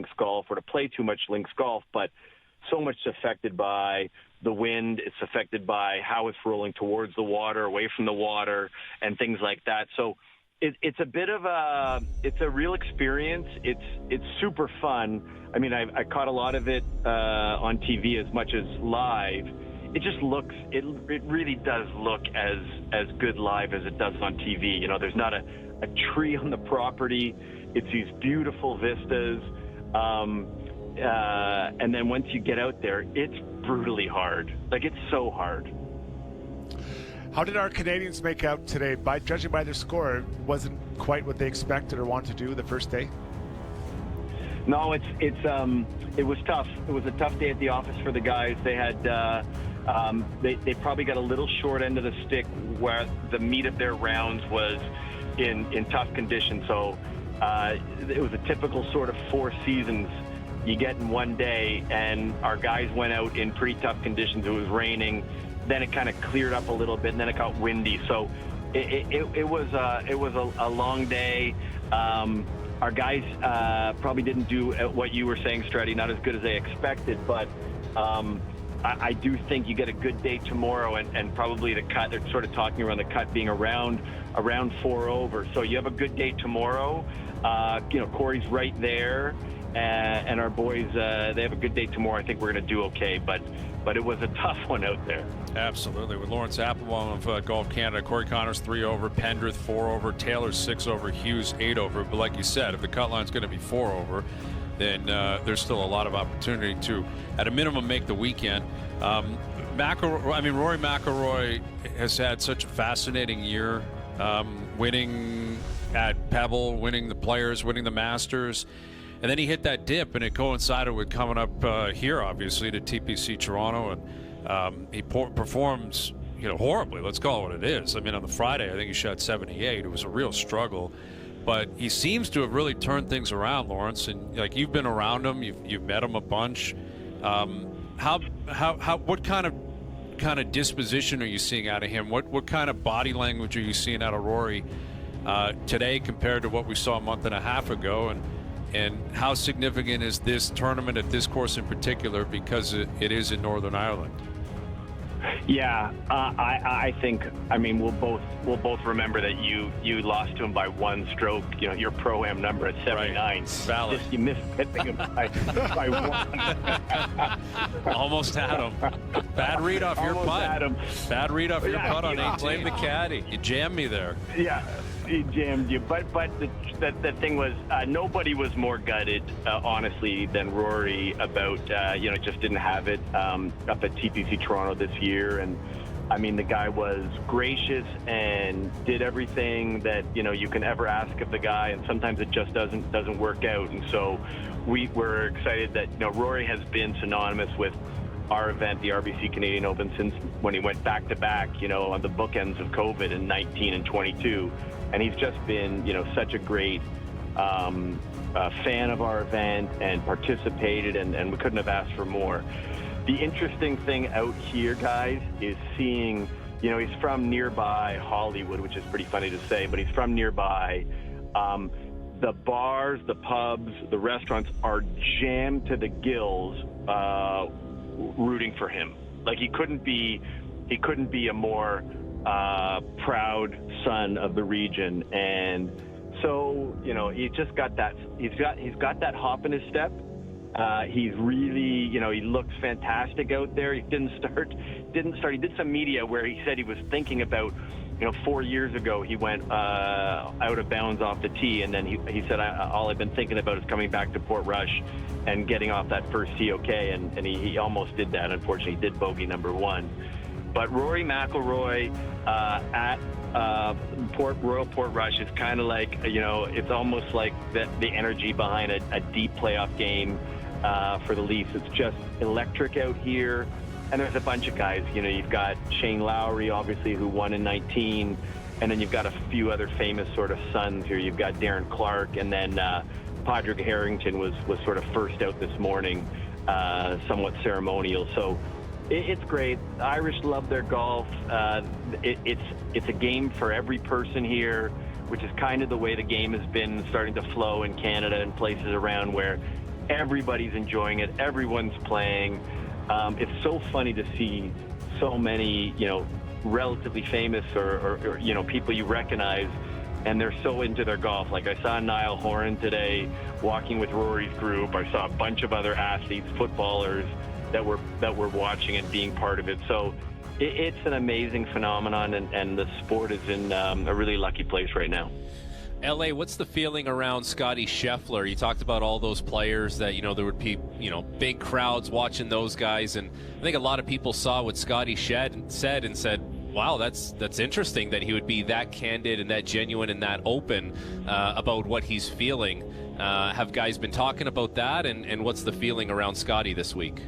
links golf or to play too much links golf, but so much is affected by the wind. It's affected by how it's rolling towards the water, away from the water, and things like that. So it's a bit of it's a real experience. It's super fun. I mean, I caught a lot of it on TV as much as live. It just looks, it really does look as good live as it does on TV. You know, there's not a tree on the property. It's these beautiful vistas. And then once you get out there, it's brutally hard. Like, it's so hard. How did our Canadians make out today? By judging by their score, it wasn't quite what they expected or wanted to do the first day. No, it was tough. It was a tough day at the office for the guys. They had they probably got a little short end of the stick where the meat of their rounds was in tough conditions. So it was a typical sort of 4 seasons you get in one day, and our guys went out in pretty tough conditions. It was raining, then it kind of cleared up a little bit, and then it got windy. So it was a long day. Our guys probably didn't do what you were saying, Strutty, not as good as they expected, but I do think you get a good day tomorrow, and probably the cut, they're sort of talking around the cut being around 4 over. So you have a good day tomorrow. Corey's right there, and our boys, they have a good day tomorrow. I think we're going to do okay, but it was a tough one out there. Absolutely. With Lawrence Applebaum of Golf Canada, Corey Connors 3 over, Pendrith 4 over, Taylor 6 over, Hughes 8 over. But like you said, if the cut line's going to be 4 over, then there's still a lot of opportunity to, at a minimum, make the weekend. Rory McIlroy has had such a fascinating year, winning at Pebble, winning the Players, winning the Masters. And then he hit that dip, and it coincided with coming up here, obviously, to TPC Toronto, and he performs, horribly. Let's call it what it is. I mean, on the Friday, I think he shot 78. It was a real struggle, but he seems to have really turned things around, Lawrence. And like, you've been around him, you've met him a bunch. What kind of disposition are you seeing out of him? What kind of body language are you seeing out of Rory today compared to what we saw a month and a half ago? And how significant is this tournament at this course in particular, because it is in Northern Ireland? Yeah, I think, we'll both remember that you lost to him by 1 stroke. Your Pro-Am number at 79. Right. Valid. You missed hitting him by 1. Almost had him. Bad read off your putt. Bad read off your putt on 18. Blame the caddy. You jammed me there. Yeah. He jammed you, but the thing was, nobody was more gutted, honestly, than Rory about just didn't have it up at TPC Toronto this year. And the guy was gracious and did everything that you can ever ask of the guy, and sometimes it just doesn't work out. And so we were excited that Rory has been synonymous with our event, the RBC Canadian Open, since when he went back-to-back, on the bookends of COVID in 19 and 22. And he's just been, such a great fan of our event and participated, and we couldn't have asked for more. The interesting thing out here, guys, is seeing, he's from nearby Hollywood, which is pretty funny to say, but he's from nearby. The bars, the pubs, the restaurants are jammed to the gills, rooting for him. Like, he couldn't be a more proud son of the region. And so he just got that, he's got that hop in his step. He's really, he looks fantastic out there. He didn't start. He did some media where he said he was thinking about, 4 years ago he went out of bounds off the tee, and then he said, all I've been thinking about is coming back to Portrush and getting off that first tee okay, and he almost did that. Unfortunately, he did bogey number 1. But Rory McIlroy at Royal Portrush is kind of like, it's almost like the energy behind a deep playoff game for the Leafs. It's just electric out here. And there's a bunch of guys. You've got Shane Lowry, obviously, who won in 19. And then you've got a few other famous sort of sons here. You've got Darren Clark, and then Padraig Harrington was sort of first out this morning, somewhat ceremonial. So it's great. The Irish love their golf. It's a game for every person here, which is kind of the way the game has been starting to flow in Canada and places around where everybody's enjoying it. Everyone's playing. It's so funny to see so many, relatively famous or people you recognize, and they're so into their golf. Like I saw Niall Horan today walking with Rory's group. I saw a bunch of other athletes, footballers that were watching and being part of it. So it's an amazing phenomenon, and the sport is in a really lucky place right now. LA, what's the feeling around Scotty Scheffler? You talked about all those players that, there would be, big crowds watching those guys. And I think a lot of people saw what Scotty said and said, wow, that's interesting that he would be that candid and that genuine and that open about what he's feeling. Have guys been talking about that? And what's the feeling around Scotty this week?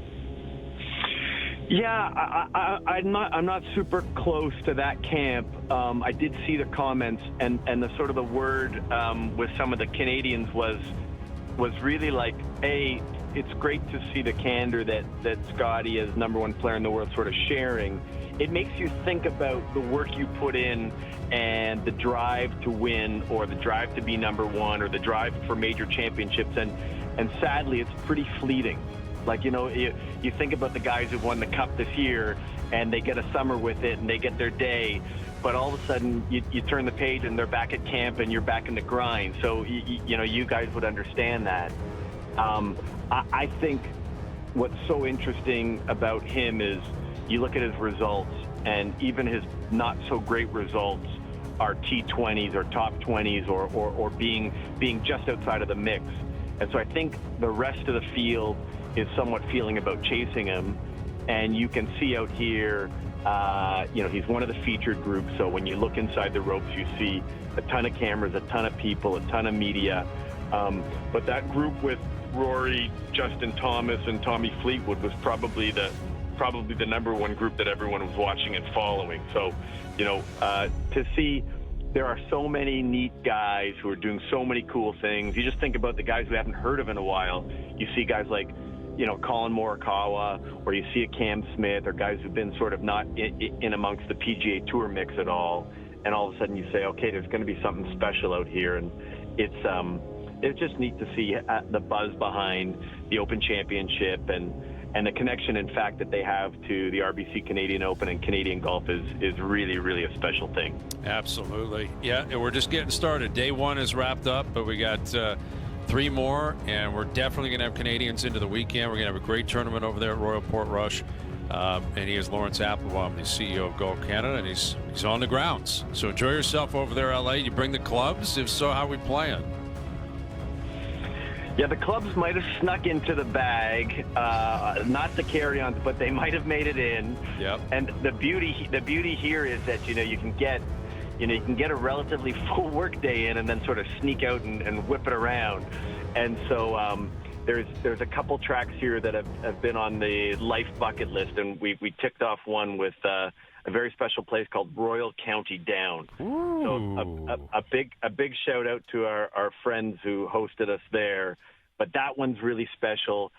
Yeah, I'm not super close to that camp. I did see the comments, and the sort of the word with some of the Canadians was really like, it's great to see the candor that Scotty, as number one player in the world, sort of sharing. It makes you think about the work you put in and the drive to win, or the drive to be number one, or the drive for major championships, and sadly, it's pretty fleeting. Like, you think about the guys who won the Cup this year, and they get a summer with it, and they get their day, but all of a sudden you turn the page and they're back at camp and you're back in the grind. So, you guys would understand that. I think what's so interesting about him is you look at his results, and even his not so great results are T20s or top 20s or being just outside of the mix. And so I think the rest of the field is somewhat feeling about chasing him, and you can see out here, he's one of the featured groups. So when you look inside the ropes, you see a ton of cameras, a ton of people, a ton of media. But that group with Rory, Justin Thomas, and Tommy Fleetwood was probably the number one group that everyone was watching and following. So, to see there are so many neat guys who are doing so many cool things. You just think about the guys we haven't heard of in a while. You see guys like, Colin Morikawa, or you see a Cam Smith, or guys who've been sort of not in amongst the PGA Tour mix at all. And all of a sudden you say, okay, there's going to be something special out here. And it's just neat to see the buzz behind the Open Championship and the connection, in fact, that they have to the RBC Canadian Open and Canadian golf is really, really a special thing. Absolutely. Yeah, and we're just getting started. Day one is wrapped up, but we got 3 more, and we're definitely going to have Canadians into the weekend. We're going to have a great tournament over there at Royal Portrush. And he is Lawrence Applebaum, the CEO of Golf Canada, and he's on the grounds. So enjoy yourself over there, LA. You bring the clubs? If so, how are we playing? Yeah, the clubs might have snuck into the bag, not the carry-ons, but they might have made it in. Yep. And the beauty here is that you can get a relatively full work day in, and then sort of sneak out and whip it around. And so there's a couple tracks here that have been on the life bucket list, and we ticked off one with a very special place called Royal County Down. Ooh. So a big shout out to our friends who hosted us there. But that one's really special.